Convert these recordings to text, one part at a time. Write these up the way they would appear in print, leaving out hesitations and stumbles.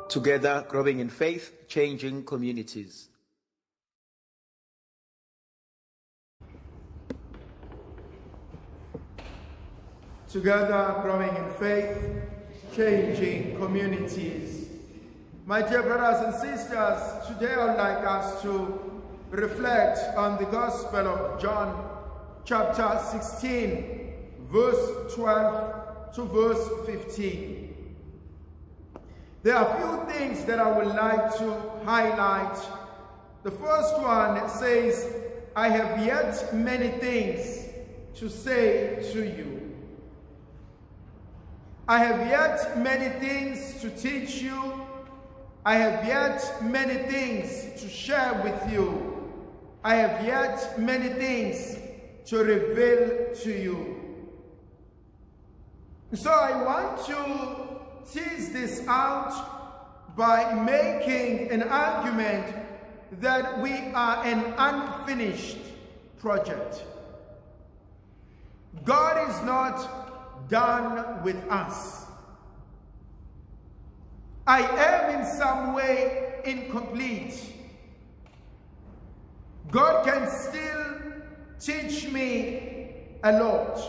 Together, growing in faith, changing communities. Together, growing in faith, changing communities. My dear brothers and sisters, today I would like us to reflect on the Gospel of John, chapter 16, verse 12 to verse 15. There are a few things that I would like to highlight. The first one says, I have yet many things to say to you. I have yet many things to teach you. I have yet many things to share with you. I have yet many things to reveal to you. So I want to tease this out by making an argument that we are an unfinished project. God is not done with us. I am in some way incomplete. God can still teach me a lot.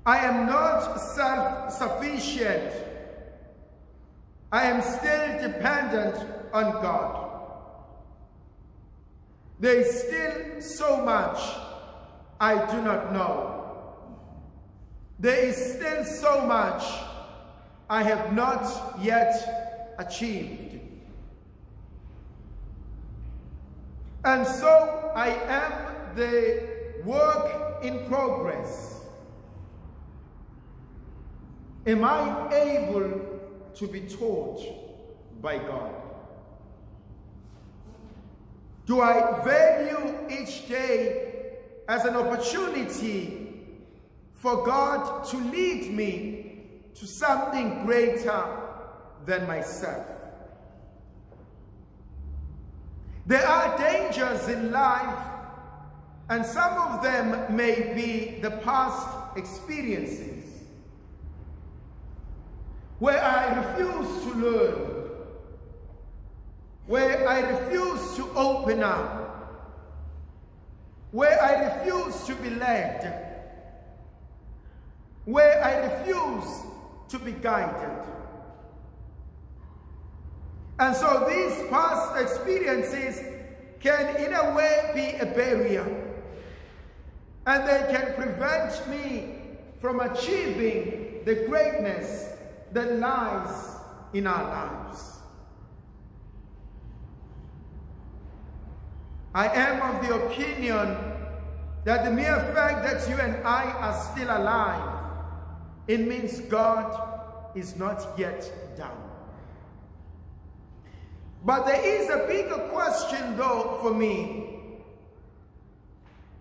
I am not self-sufficient. I am still dependent on God. There is still so much I do not know. There is still so much I have not yet achieved. And so I am the work in progress. Am I able to be taught by God? Do I value each day as an opportunity for God to lead me to something greater than myself? There are dangers in life, and some of them may be the past experiences, where I refuse to learn, where I refuse to open up, where I refuse to be led, where I refuse to be guided. And so these past experiences can in a way be a barrier, and they can prevent me from achieving the greatness that lies in our lives. I am of the opinion that the mere fact that you and I are still alive, it means God is not yet done. But there is a bigger question though for me.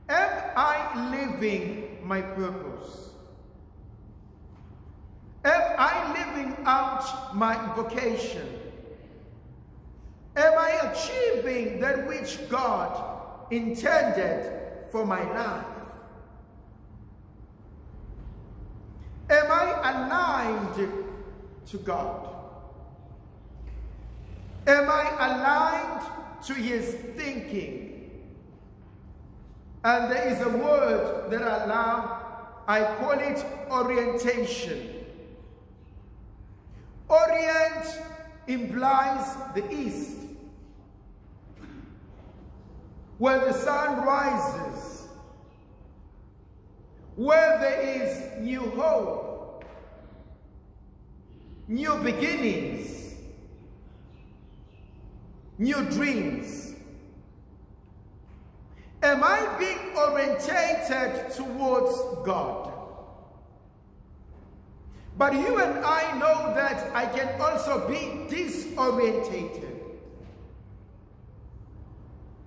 Am I living my purpose? Am I living out my vocation? Am I achieving that which God intended for my life? Am I aligned to God? Am I aligned to His thinking? And there is a word that I love. I call it orientation. Orient implies the east, where the sun rises, where there is new hope, new beginnings, new dreams. Am I being orientated towards God? But you and I know that I can also be disorientated,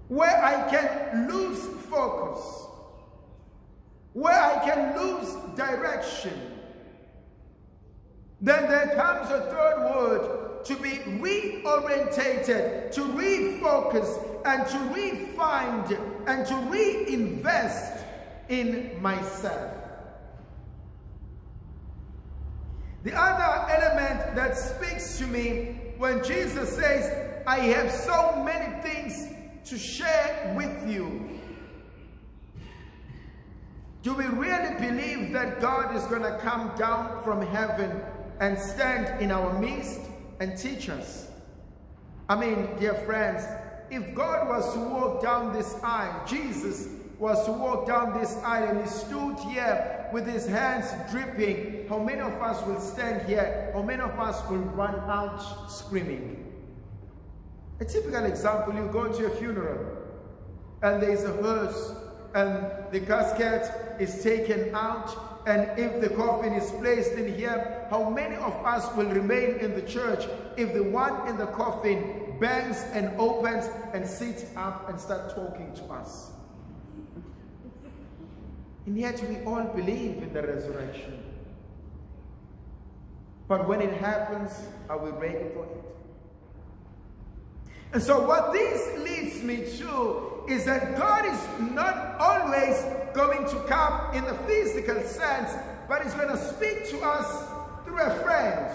where I can lose focus, where I can lose direction. Then there comes a third word, to be reorientated, to refocus, and to re-find, and to reinvest in myself. The other element element that speaks to me when Jesus says, I have so many things to share with you. Do we really believe that God is going to come down from heaven and stand in our midst and teach us? I mean, dear friends, if God was to walk down this aisle, Jesus was to walk down this aisle and he stood here with his hands dripping, how many of us will stand here? How many of us will run out screaming? A typical example, you go to a funeral and there is a hearse and the casket is taken out, and if the coffin is placed in here, how many of us will remain in the church if the one in the coffin bangs and opens and sits up and starts talking to us? And yet we all believe in the resurrection. But when it happens, are we ready for it? And so what this leads me to is that God is not always going to come in the physical sense, but he's going to speak to us through a friend,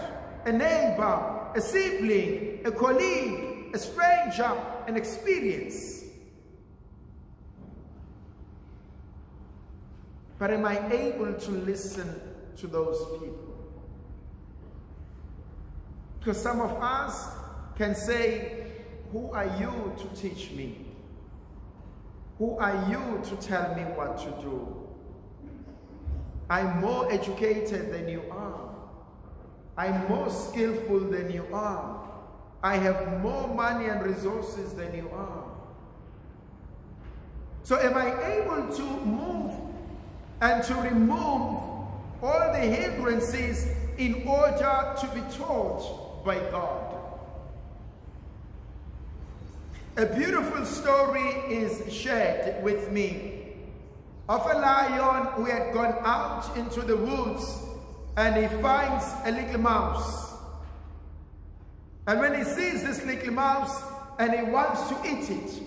a neighbor, a sibling, a colleague, a stranger, an experience. But am I able to listen to those people? Because some of us can say, who are you to teach me? Who are you to tell me what to do? I'm more educated than you are. I'm more skillful than you are. I have more money and resources than you are. So am I able to move and to remove all the hindrances in order to be taught by God? A beautiful story is shared with me of a lion who had gone out into the woods and he finds a little mouse. And when he sees this little mouse and he wants to eat it,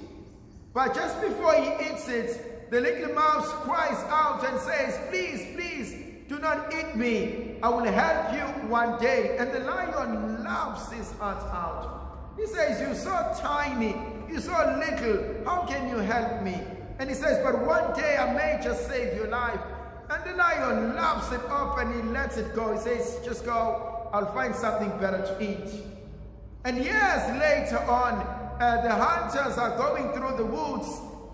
but just before he eats it, the little mouse cries out and says, please, please, do not eat me. I will help you one day. And the lion laughs his heart out. He says, you're so tiny, you're so little, how can you help me? And he says, but one day I may just save your life. And the lion laughs it off and he lets it go. He says, just go, I'll find something better to eat. And years later on, the hunters are going through the woods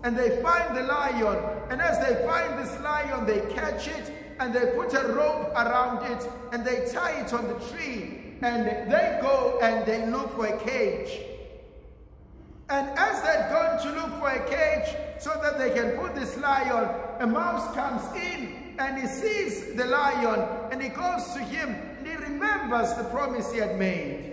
and they find the lion. And as they find this lion, they catch it and they put a rope around it and they tie it on the tree. And they go and they look for a cage. And as they're going to look for a cage so that they can put this lion, a mouse comes in and he sees the lion and he goes to him and he remembers the promise he had made.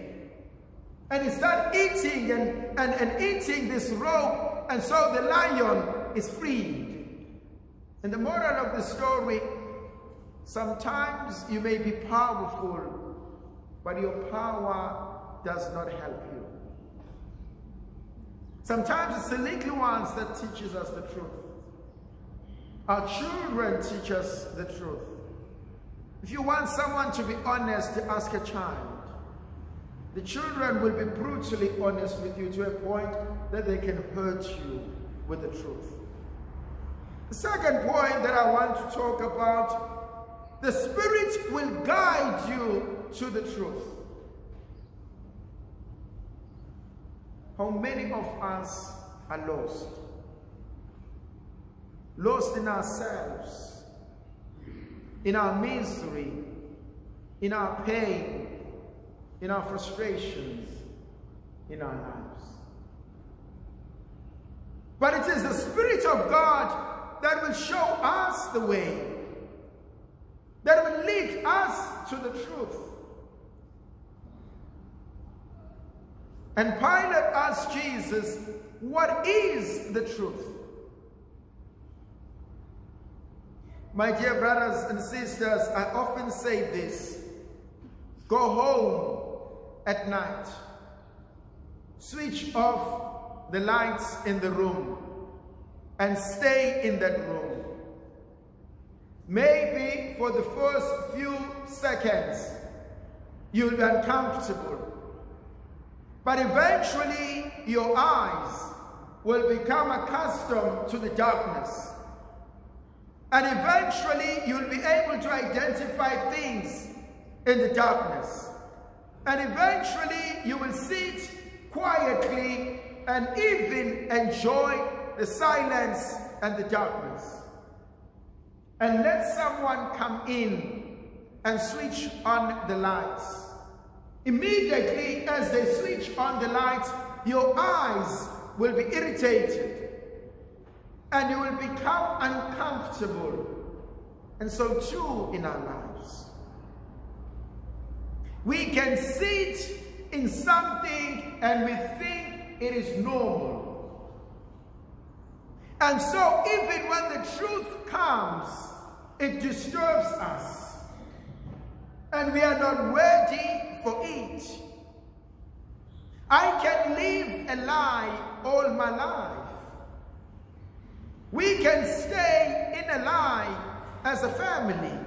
And he starts eating and eating this rope, and so the lion is freed. And the moral of the story, sometimes you may be powerful, but your power does not help you. Sometimes it's the little ones that teaches us the truth. Our children teach us the truth. If you want someone to be honest, ask a child. The children will be brutally honest with you to a point that they can hurt you with the truth. The second point that I want to talk about, the Spirit will guide you to the truth. How many of us are lost? Lost in ourselves, in our misery, in our pain, in our frustrations, in our lives. But it is the Spirit of God that will show us the way, that will lead us to the truth. And Pilate asked Jesus, what is the truth? My dear brothers and sisters, I often say this: go home at night, switch off the lights in the room, and stay in that room. Maybe for the first few seconds, You'll be uncomfortable. But eventually, your eyes will become accustomed to the darkness. And eventually, you'll be able to identify things in the darkness. And eventually, you will sit quietly and even enjoy the silence and the darkness. And let someone come in and switch on the lights. Immediately as they switch on the lights, your eyes will be irritated and you will become uncomfortable. And so too in our lives. We can sit in something and we think it is normal. And so even when the truth comes, it disturbs us. And we are not ready for it. I can live a lie all my life. We can stay in a lie as a family.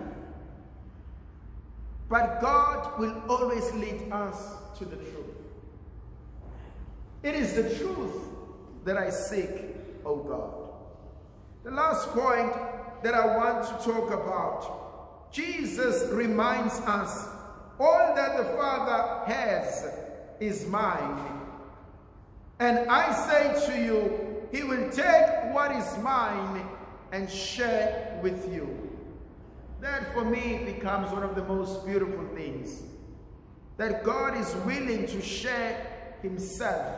But God will always lead us to the truth. It is the truth that I seek, O God. The last point that I want to talk about, Jesus reminds us, all that the Father has is mine. And I say to you, he will take what is mine and share with you. That for me becomes one of the most beautiful things. That God is willing to share himself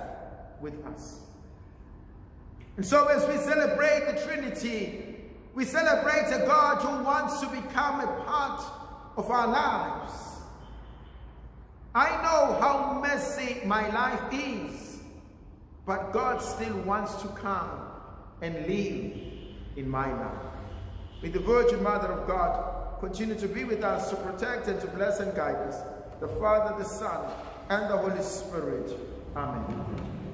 with us. And so as we celebrate the Trinity, we celebrate a God who wants to become a part of our lives. I know how messy my life is, but God still wants to come and live in my life. May the Virgin Mother of God continue to be with us, to protect and to bless and guide us, the Father, the Son, and the Holy Spirit. Amen.